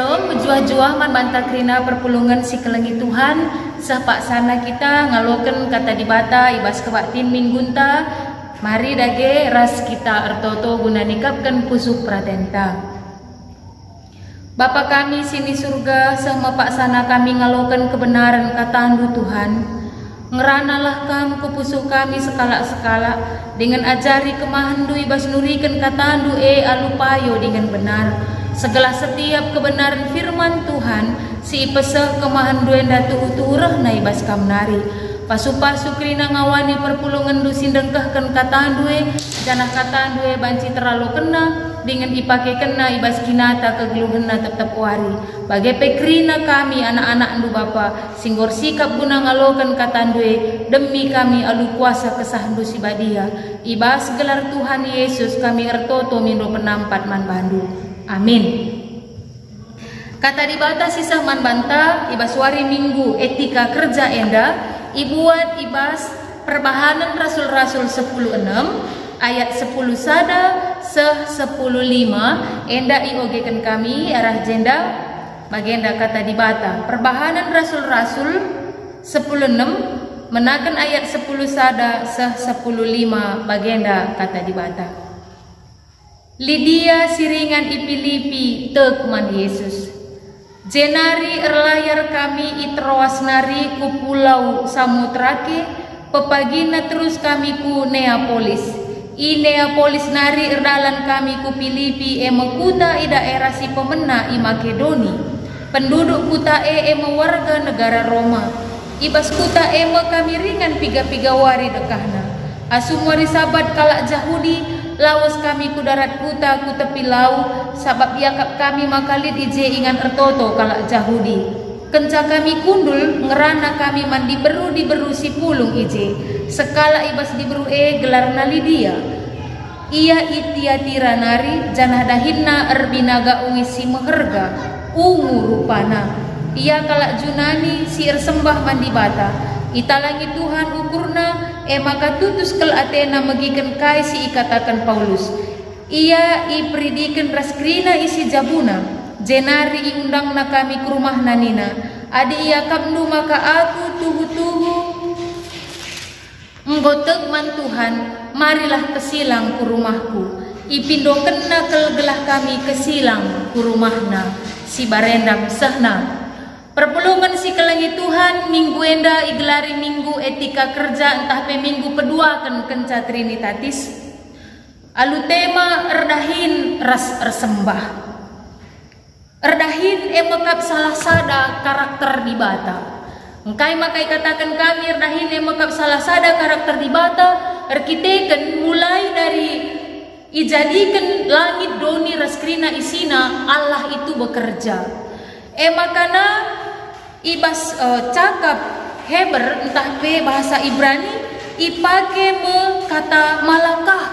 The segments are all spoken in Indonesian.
Shalom, juah-juah man banta krina perpulungan si kelengi Tuhan. Sepak sana kita ngaloken kata dibata ibas kebaktin minggunta. Mari dage ras kita ertoto guna nikapkan pusuk pratenta. Bapa kami sini surga, sama pak sana kami ngaloken kebenaran katandu Tuhan. Ngeranalah kam ke pusuk kami sekala-sekala dengan ajari kemahandu ibas nurikan katandu alupayo dengan benar. Segala setiap kebenaran firman Tuhan si pesah kemahandu enda tuhu-tuhurah na ibas kamnari. Pasu-pasu krina ngawani perpulungan du sindengkahkan katandu janah katandu banci terlalu kena dengan ipake kena ibas kinata kegeluhena tetap wari. Bagai pekrina kami anak-anak ndu Bapa singgor sikap guna ngalokan katandu demi kami alu kuasa kesahandu si badia. Ibas gelar Tuhan Yesus kami ertoto mindo penampat man bandu. Amin. Kata dibata sisah man banta ibas wari minggu etika kerja enda ibuat ibas perbahanan rasul-rasul 10:6 ayat 10 sada seh 10:5 enda iogekan kami arah jenda bagenda kata dibata perbahanan rasul-rasul 10:6 menakan ayat 10 sada seh 10:5 bagenda kata dibata. Lydia siringan ipilipi tekman Yesus. Jenari erlayar kami itroas nari ku pulau Samutrake, pepagina terus kami ku Neapolis. I Neapolis nari erdalan kami ku Filipi kuta i daerah si pemena i Makedoni. Penduduk kuta warga negara Roma. Ibas kuta kami ringan piga-piga wari dekahna. Asum wari sabat kalak Jahudi lawas kami ku darat kuta ku tepi lau sabab yakap kami makalid ije ingan ertoto kalak Jahudi. Kenca kami kundul ngerana kami mandi beru di beru si pulung ije sekala ibas di beru gelarna Lydia. Ia itiatira nari janah dahinna erbinaga uwi si meherga ungu rupana. Ia kalak Junani si ersembah mandi bata. Italangi Tuhan ukurna maka tutus kel Athena megikan kai si ikatakan Paulus. Ia ipridikan raskrina isi jabuna. Jenari iundang na kami ke rumah nanina. Adi ia kamnu maka aku tuhu-tuhu. Nggotek man Tuhan, marilah kesilang ku rumahku. Ipindo kena kelgelah kami kesilang ku rumahna. Si barendam sahna. Perpulungan si kelengi Tuhan minggu enda igelari minggu etika kerja entah pe minggu pedua kenca Trinitatis. Alu tema erdahin ras ersembah. Erdahin emekap salah sada karakter di bata. Engkai makai katakan kami erdahin emekap salah sada karakter di bata. Erkiteken mulai dari ijadikan langit doni raskrina isina Allah itu bekerja. Makana ibas cakap Heber entah pe bahasa Ibrani ipake kata malakah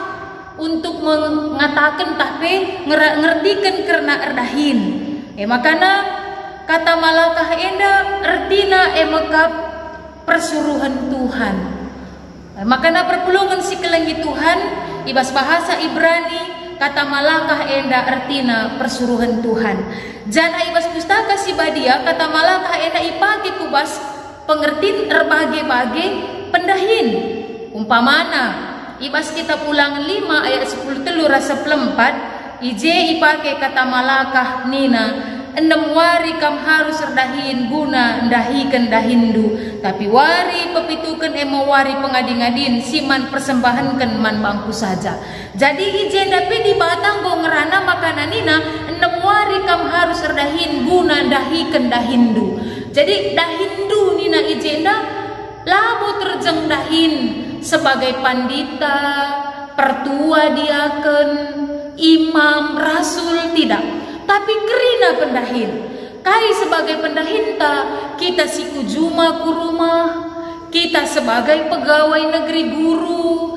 untuk mengatakan entah pe ngertikan karena erdahin. Makana kata malakah enda ertina mekap persuruhan Tuhan. Makana perpulungan si kelengi Tuhan ibas bahasa Ibrani kata malakah enda ertina persuruhan Tuhan. Jana ibas pustaka si badia kata malakah enda ipake kubas pengertiin erbage-bage pendahin. Umpamana ibas kita pulang 5 ayat 10 telur rasa pelempat ije ipake kata malakah nina 6 wari kam harus erdahin guna ndahikan dahindu tapi wari pepitukan wari pengadin-adin siman persembahankan man bangku saja. Jadi ije tapi di batang go ngerana makananina 6 wari kam harus erdahin guna ndahikan dahindu. Jadi dahindu nina ijenda labo terjeng dahin sebagai pandita, pertua diaken, imam, rasul tidak. Tapi kerina pendahin. Kai sebagai pendahinta kita siku juma ku rumah, kita sebagai pegawai negeri guru,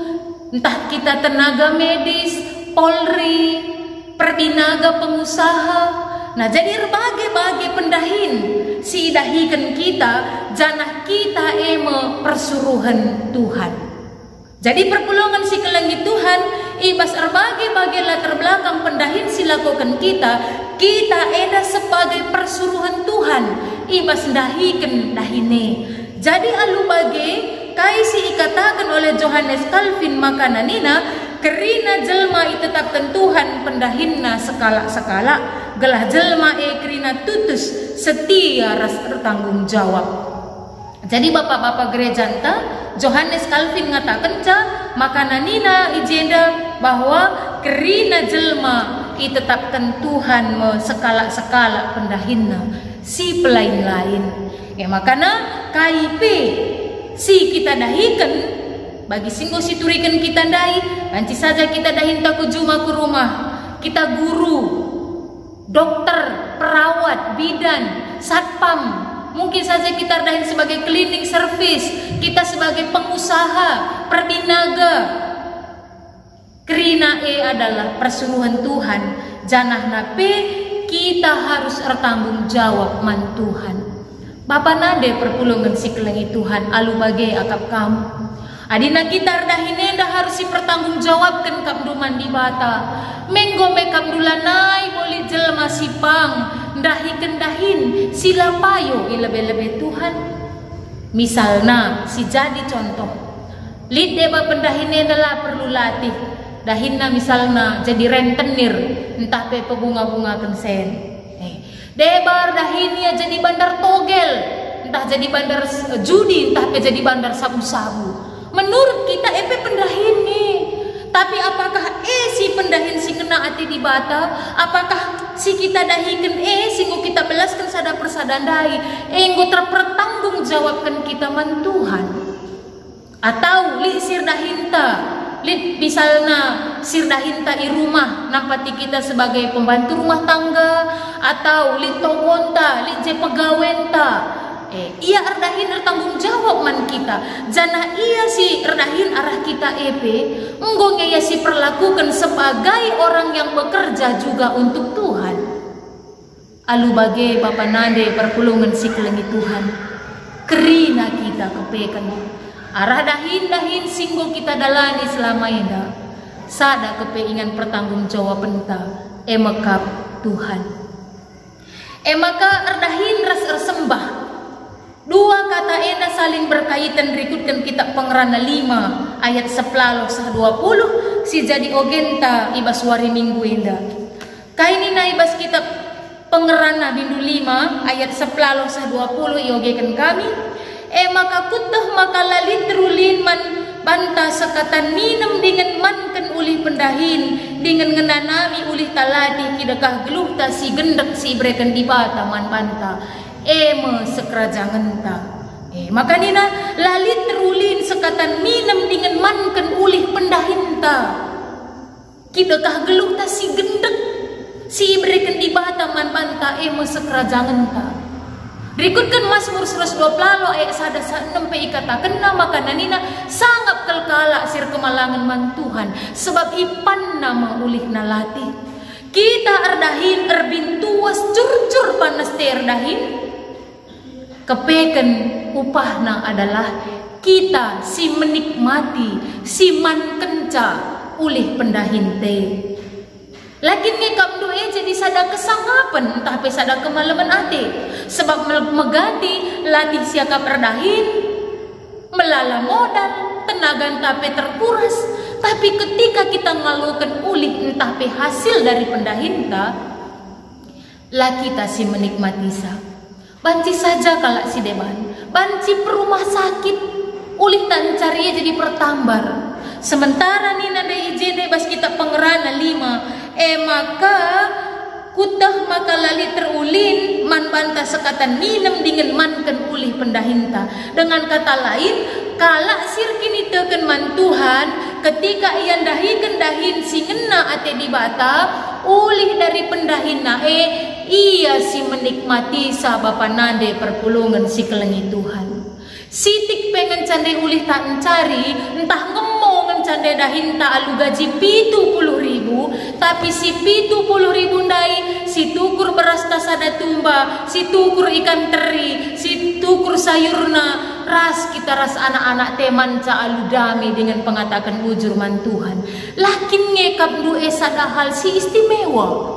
entah kita tenaga medis, polri, perdinaga pengusaha. Nah jadi berbagai-bagai pendahin si dahikan kita janah kita persuruhan Tuhan. Jadi perpulungan si kelengi Tuhan ibas erbagi-bagi latar belakang pendahin silakukan kita eda sebagai persuruhan Tuhan ibas dahiken dahine. Jadi alu bagi kaisi ikatakan oleh Johannes Calvin makananina kerina jelma itetapkan Tuhan pendahinna sekala-sekala gelah jelma kerina tutus setia ras bertanggung jawab. Jadi bapak-bapak gereja enta Johannes Calvin ngatakan makananina ijenda bahwa kerina jelma itetapkan Tuhan sekala-sekala pendahinna si pelain-lain. Makana KIP si kita dahikan bagi singgo si turikan kita dahi panci saja kita dahin taku juma ke rumah kita guru, dokter, perawat, bidan, satpam, mungkin saja kita dahin sebagai cleaning service, kita sebagai pengusaha, perbinaga. Kerina adalah persuruhan Tuhan janah nape kita harus bertanggung jawab man Tuhan. Bapak nade perpulungan si kelengi Tuhan alu bagai akap kamu. Adina kita ardahine dah harus pertanggung jawabkan kamduman di bata. Menggo mekam dulanai boleh jelma sipang dahiken dahin sila payo ilebe-lebe Tuhan. Misalna si jadi contoh. Lid deba pendahine adalah perlu latih. Dahinna misalna jadi rentenir entah pe pebunga-bunga kensen. Debar dahinya jadi bandar togel, entah jadi bandar judi, entah jadi bandar sabu-sabu. Menurut kita pendahini. Tapi apakah si pendahin si kena ati di bata? Apakah si kita dahikan singgo kita belaskan sada persadandai? Enggo terpertanggung jawabkan kita man Tuhan. Atau li sir dahinta Lid misalnya sirdahinta i rumah nampati kita sebagai pembantu rumah tangga atau lid togonta, lid je pegawenta. Ia erdahin tanggung jawab man kita. Janah ia si erdahin arah kita enggong ia si perlakukan sebagai orang yang bekerja juga untuk Tuhan. Alu bage Bapak nade perpulungan si kelengi Tuhan. Kerina kita kepekan. Arah dahin singgo kita dalani selama ini sada kepeingan pertanggung jawab enta emakap Tuhan. Maka erdahin ras ersembah dua kata ena saling berkaitan rikutkan kitab Pengerana 5 ayat 11-20 si jadi ogenta ibas wari minggu enda kainina ibas kitab Pengerana bindu 5 ayat 11-20 iogekan kami. Maka kutah maka lalit terulin man banta sekatan minum dengan manken ulih pendahin dengan ngenanami ulih taladi kidakah geluh ta si gendek si brekan di bata man banta sekerajangan ta. Maka nina lalit terulin sekatan minum dengan manken ulih pendahin ta kidakah geluh ta si gendek si brekan di bata man banta sekerajangan ta. Berikutkan Mazmur 120 ayat 1-6 ikatakan maka nanina sangat kelkala sir kemalangan man Tuhan sebab ipan nama ulih nalati kita erdahin erbintuas curcur panas te erdahin kepeken upahna adalah kita si menikmati si man kenca ulih pendahin te. Lakin ngekap doa jadi sada kesangapan entah pe sada kemalaman ate sebab megati latih siakap erdahin melala modal tenaga entah pe terkuras tapi ketika kita ngalukan ulih entah pe hasil dari pendahin ta lah kita si menikmati sa banci saja kalak si deban banci perumah sakit ulih tan cari jadi pertambar sementara nina da ijene bas kita Pengerana 5 maka kutah maka lali terulin man banta sekatan minum dengan manken ulih pendahinta. Dengan kata lain kalak sir kini teken man Tuhan ketika ia dahikan dahin si ngena ate di bata ulih dari pendahina ia si menikmati sa bapa nade perpulungan si kelengi Tuhan. Sitik pengen cande ulih tak mencari, entah ngemo mencande dahinta alu gaji 70.000, tapi si 70.000 ndai, si tukur beras tasada tumba, si tukur ikan teri, si tukur sayurna, ras kita ras anak-anak teman ca alu dami dengan pengatakan bujur man Tuhan. Lakin ngekap du sada hal si istimewa.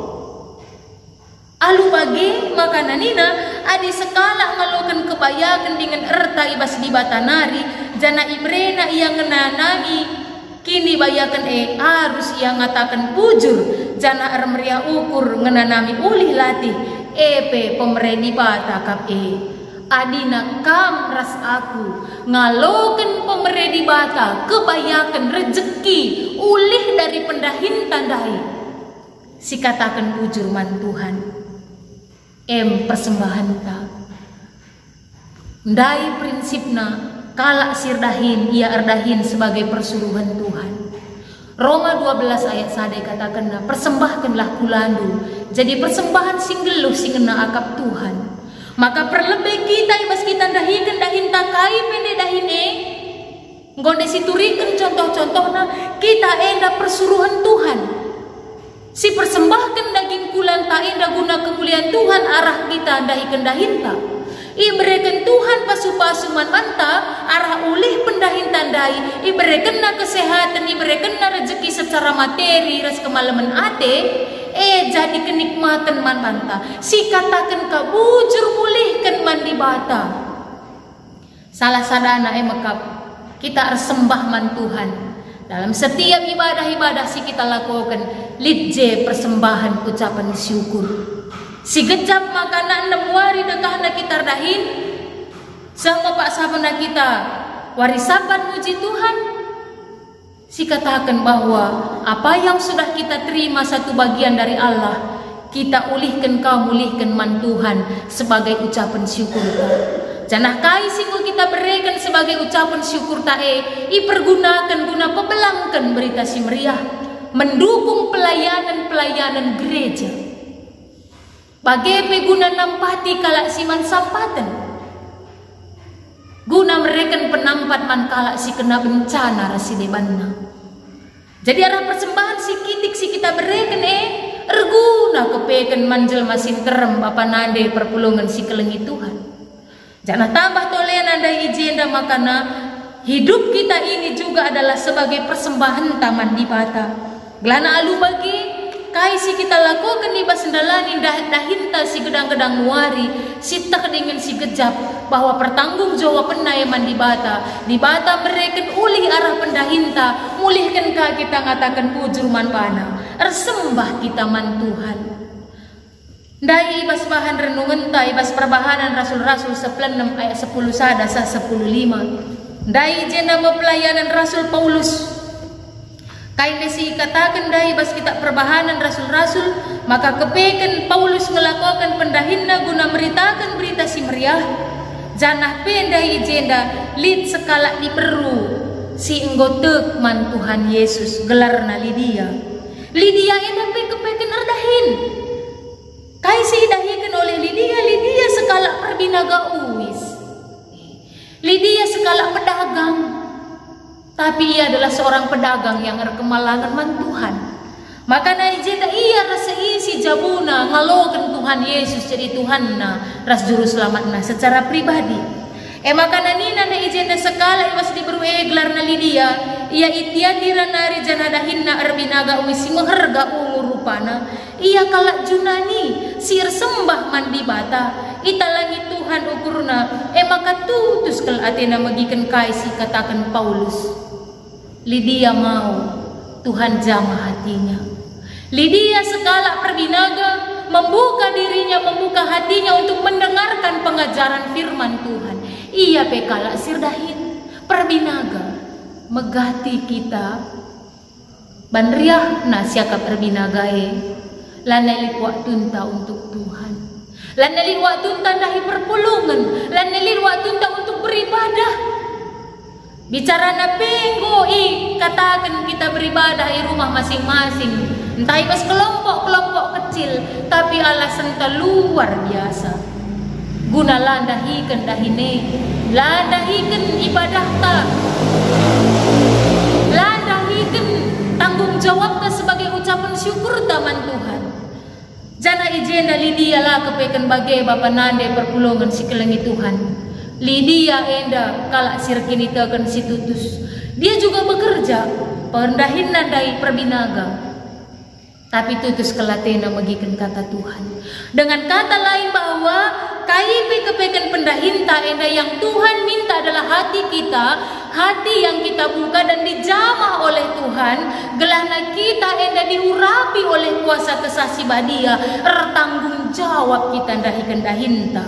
Alu bagi makananina adi sekala ngalokan kebayakan dengan erta ibas di batanari jana ibrena ia ngenanami kini bayakan harus ia ngatakan bujur jana armeria ukur ngenanami ulih latih epe pemeredi bata kap adina kam ras aku ngalokan pemeredi bata kebayakan rezeki ulih dari pendahin tandai si katakan bujur man Tuhan. Persembahan ta ndai prinsipna kalak sirdahin ia erdahin sebagai persuruhan Tuhan. Roma 12 ayat 1 katakanna persembahkanlah kulandu jadi persembahan singgeluh singena akap Tuhan. Maka perlebih kita ibas kita dahikan dahin takai pende dahine ngonde siturikan contoh-contohna kita enda persuruhan Tuhan. Si persembahkan daging kulan tak indah guna kemuliaan Tuhan arah kita dahi kendahinta. Iberikan Tuhan pasu-pasu manta arah ulih pendahin tandai. Iberikan kesehatan, iberikan rezeki secara materi ras kemalaman ate. Jadi kenikmatan man manta. Si katakan ka bujur mulihkan man di bata. Salah sadana mekap kita sembah man Tuhan. Dalam setiap ibadah-ibadah si kita lakukan lidje persembahan ucapan syukur. Si gejap makanan 6 hari dekahna kita dahin sama pak sabana kita warisapan muji Tuhan. Si katakan bahwa apa yang sudah kita terima satu bagian dari Allah kita ulihkan mulihkan man Tuhan sebagai ucapan syukur. Janah kai singgo kita berikan sebagai ucapan syukur tae ipergunakan guna pebelangkan berita si meriah mendukung pelayanan gereja. Bagai guna nampati kalak siman sampatan. Guna mereka penampat man kalak si kena bencana rasi debanna. Jadi arah persembahan si kitik si kita berikan erguna kepekan manjel masin terem apa nade perpulungan si kelengi Tuhan. Jangan tambah tolean anda ijenda makana hidup kita ini juga adalah sebagai persembahan taman di bata. Gelana alu bagi kaisi kita lakukan di basendalani dahinta si gedang-gedang muari si tak dengan si gejap bahwa pertanggung jawaban nayaman di bata mereka ulih arah pendahinta mulihkan kita ngatakan bujur man pana ersembah kita man Tuhan. Dai ibas bahan renungan ta ibas perbahanan rasul-rasul 16 ayat 10 sada sa 10:5. Dai jenama pelayanan Rasul Paulus. Kain si katakan dai ibas kita perbahanan rasul-rasul maka kepekan Paulus melakukan pendahinna guna meritakan berita si meriah. Janah pendai jenda lid sekala diperu si enggotek man Tuhan Yesus gelarna Lydia. Lydia enda kepekan erdahin. Kaisi dahikan oleh Lydia sekala perbinaga uwis. Lydia sekala pedagang. Tapi ia adalah seorang pedagang yang erkemalangan man Tuhan. Maka naijenda ia rasa isi jabuna ngalokan Tuhan Yesus jadi Tuhanna ras juru selamatna secara pribadi. Maka nanina naijenda sekala iwas diberi gelarna Lydia ia itiadira nari janadahinna erbinaga uwis mengharga rupana. Ia kalak junani sir sembah mandi bata italangi Tuhan ukurna maka tutus kal atena magikan kaisi katakan Paulus Lydia mau Tuhan jamah hatinya. Lydia sekala perbinaga membuka dirinya membuka hatinya untuk mendengarkan pengajaran firman Tuhan. Ia pekala sirdahin perbinaga megati kita banriah nasiaka perbinagae laneli waktu ta untuk Tuhan. Laneli waktu ta dahi perpulungan, laneli waktu ta untuk beribadah. Bicara na penggo katakan kita beribadah di rumah masing-masing. Entah ibas kelompok-kelompok kecil, tapi alasan ta luar biasa. guna landahikan dahine, landahikan ibadah ta, landahikan tanggung jawab ta sebagai ucapan syukur taman Tuhan. Jana ijena Lydia lah kepekan bagai bapa nande perpulungan si kelengi Tuhan. Lydia enda kalak sirkin itu akan si tutus. Dia juga bekerja perendahin nadai perbinaga. Tapi tutus kelatena magikan kata Tuhan. Dengan kata lain bahwa KIP kepekan pendahinta enda yang Tuhan minta adalah hati kita, hati yang kita buka dan dijamah oleh Tuhan, gelahna kita enda diurapi oleh kuasa kesasi badia, tanggung jawab kita ndahikan dahinta.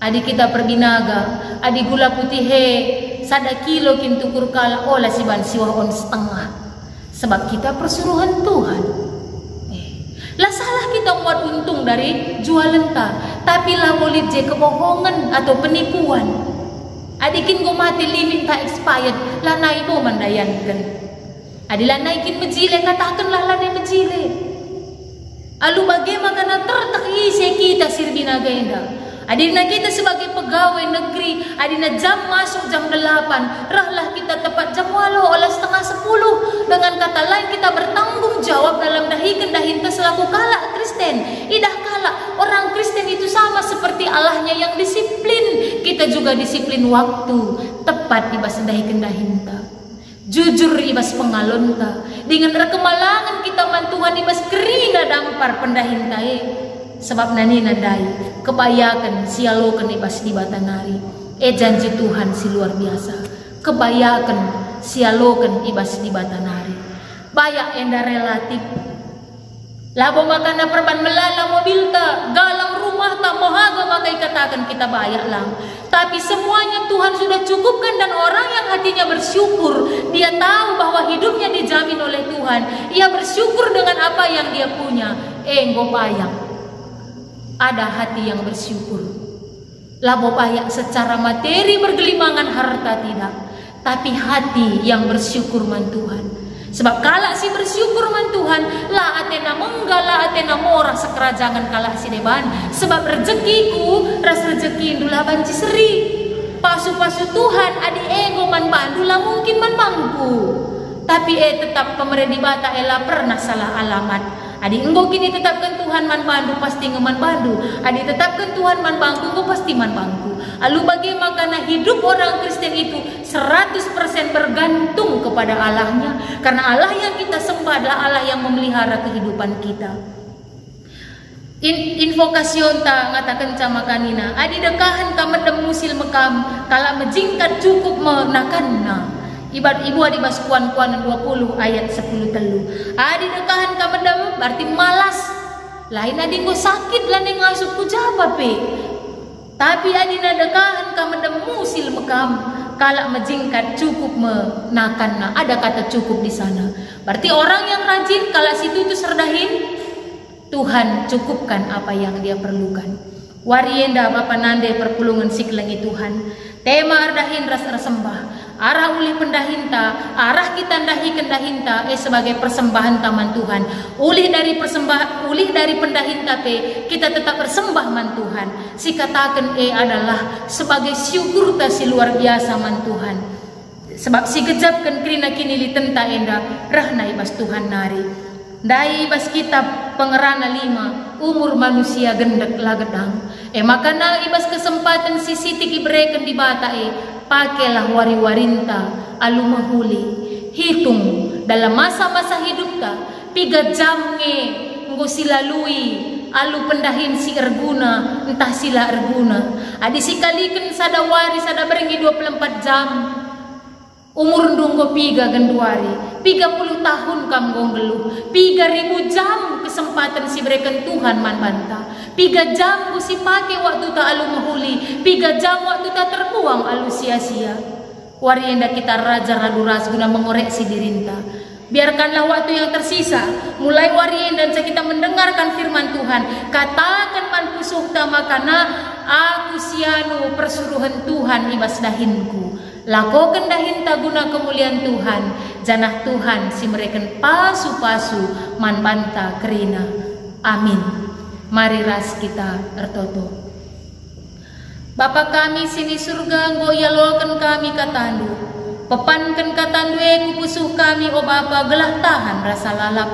Adik kita perbinaga, adik gula putih sada kilo kintukur kala olah si ban siwa on setengah. Sebab kita persuruhan Tuhan. Lah salah kita buat untung dari jualan ta, tapi lah boleh je kebohongan atau penipuan. Adikin go mati limit tak expired, lah naik bo mandayankan. Adilah naikin mejile katakanlah lah naik mejile. Alu bagaimana tertak isi kita sirbinaga enda. Adina kita sebagai pegawai negeri, adina jam masuk jam 8, rahlah kita tepat jam 8 olah setengah 10. Dengan kata lain kita bertanggung jawab dalam dahikan dahinta selaku kalak Kristen. Idah kalak orang Kristen itu sama seperti Allahnya yang disiplin. Kita juga disiplin waktu, tepat ibas dahikan dahinta. Jujur ibas pengalonta. Dengan rekemalangan kita mantuhan ibas kerina dampar pendahintae. Sebab nani nandai kebayakan sialokan ibas di batanari. Janji Tuhan si luar biasa. Kebayakan sialokan ibas di batanari. Bayak enda relatif. Labo makana perban melala mobil ta, galang rumah ta, mohaga makai katakan kita bayak lang. Tapi semuanya Tuhan sudah cukupkan dan orang yang hatinya bersyukur, dia tahu bahwa hidupnya dijamin oleh Tuhan. Ia bersyukur dengan apa yang dia punya. Enggo bayak. Ada hati yang bersyukur. Labo bayak secara materi bergelimangan harta tidak, tapi hati yang bersyukur man Tuhan. Sebab kalak si bersyukur man Tuhan, la atena menggala atena morah sekerajangan kalak si deban. Sebab rezekiku ras rezeki indulah banci seri. Pasu-pasu Tuhan adi ego man bandu lah mungkin man mangku. Tapi tetap pemerintah bata ela pernah salah alamat. Adi enggo kini tetapkan Tuhan man bandu pasti ngeman bandu. Adi tetapkan Tuhan man bangku enggo pasti man bangku. Lalu bagaimana hidup orang Kristen itu 100% bergantung kepada Allahnya. Karena Allah yang kita sembah adalah Allah yang memelihara kehidupan kita. Invokasyon ta ngatakan sama kanina. Adi dekahan kamedem musil mekam kala mejingkat cukup menakanna. Ibarat ibu adi bas kuan-kuan 20 ayat 10 telu. Adi dekahan kamedem berarti malas. Lain adi ngo sakit lah ning ngasup ku jaba pe. Tapi adi dekahan kamedem musil mekam kalak mejingkat cukup menakanna. Ada kata cukup di sana. Berarti orang yang rajin kalak situ itu serdahin Tuhan cukupkan apa yang dia perlukan. Warienda bapa nande perpulungan siklengi Tuhan. Tema ardahin ras sembah. Arah uli pendahinta, arah kita ndahikan dahinta sebagai persembahan taman Tuhan. Ulih dari pendahinta kita tetap bersembah man Tuhan. Si katakan adalah sebagai syukur ta si luar biasa man Tuhan. Sebab si gejapkan krina kini li tenta enda rahna ibas Tuhan nari. Dai ibas kitab pengerana 5 umur manusia gendek lagedang. Makana ibas kesempatan si sitik ibreken di bata pakailah wari-warinta alu mahuli. Hitung dalam masa-masa hidup ta 3 jam nggo silalui alu pendahin si erguna entah sila erguna. Adi sikalikan sada wari sada berengi 24 jam. Umur ndunggo 3 genduari 30 tahun kam gonggeluh 3000 jam kesempatan si berikan Tuhan man banta 3 jam ku si pake waktu ta alu mahuli 3 jam waktu ta terbuang alu sia-sia. Warienda kita raja raduras guna mengoreksi dirinta. Biarkanlah waktu yang tersisa mulai warienda dan kita mendengarkan firman Tuhan. Katakan man pusukta makana aku sianu persuruhan Tuhan ibas dahinku. Lakokan dahinta guna kemuliaan Tuhan. Janah Tuhan si mereka pasu-pasu man banta kerina. Amin. Mari ras kita ertoto. Bapa kami sini surga, nggo yalolkan kami katandu. Pepankan katandu kupusuh kami, o Bapa, gelah tahan rasa lalap.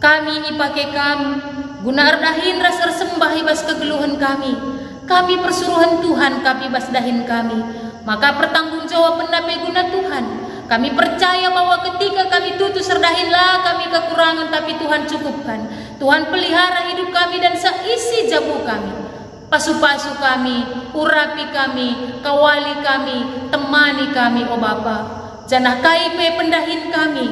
Kami ipake kami, guna ardahin rasa sembah ibas kegeluhan kami. Kami persuruhan Tuhan kami bas dahin kami. Maka pertanggungjawaban nape guna Tuhan. Kami percaya bahwa ketika kami tutus serdahinlah kami kekurangan, tapi Tuhan cukupkan. Tuhan pelihara hidup kami dan seisi jabu kami. Pasu-pasu kami, urapi kami, kawali kami, temani kami, o Bapa. Janah kaipe pendahin kami.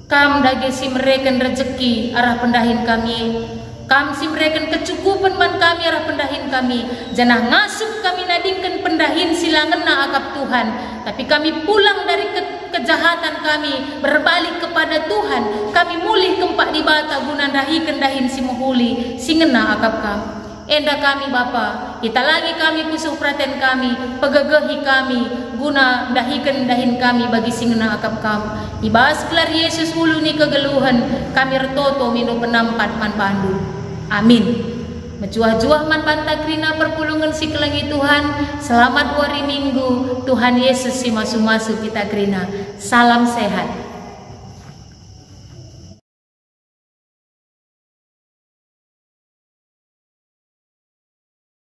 Kam dage si mereka rezeki arah pendahin kami. Kam si mereka kecukupan man kami arah pendahin kami. Janah ngasup kami nadingkan pendahin silangena akap Tuhan. Tapi kami pulang dari kejahatan kami, berbalik kepada Tuhan. Kami mulih kempak di bata guna dahikan dahin si muhuli, si ngena akap kami. Enda kami Bapa, italangi kami pusuh praten kami, pegegehi kami, guna dahikan dahin kami bagi singena akap kami. Ibas kelar Yesus uluni kegeluhan, kami retoto minu penampat man pandu. Amin. Menjuah-juah man pantakrina perpulungan si kelangi Tuhan. Selamat wari Minggu, Tuhan Yesus si masu-masu kita krina. Salam sehat.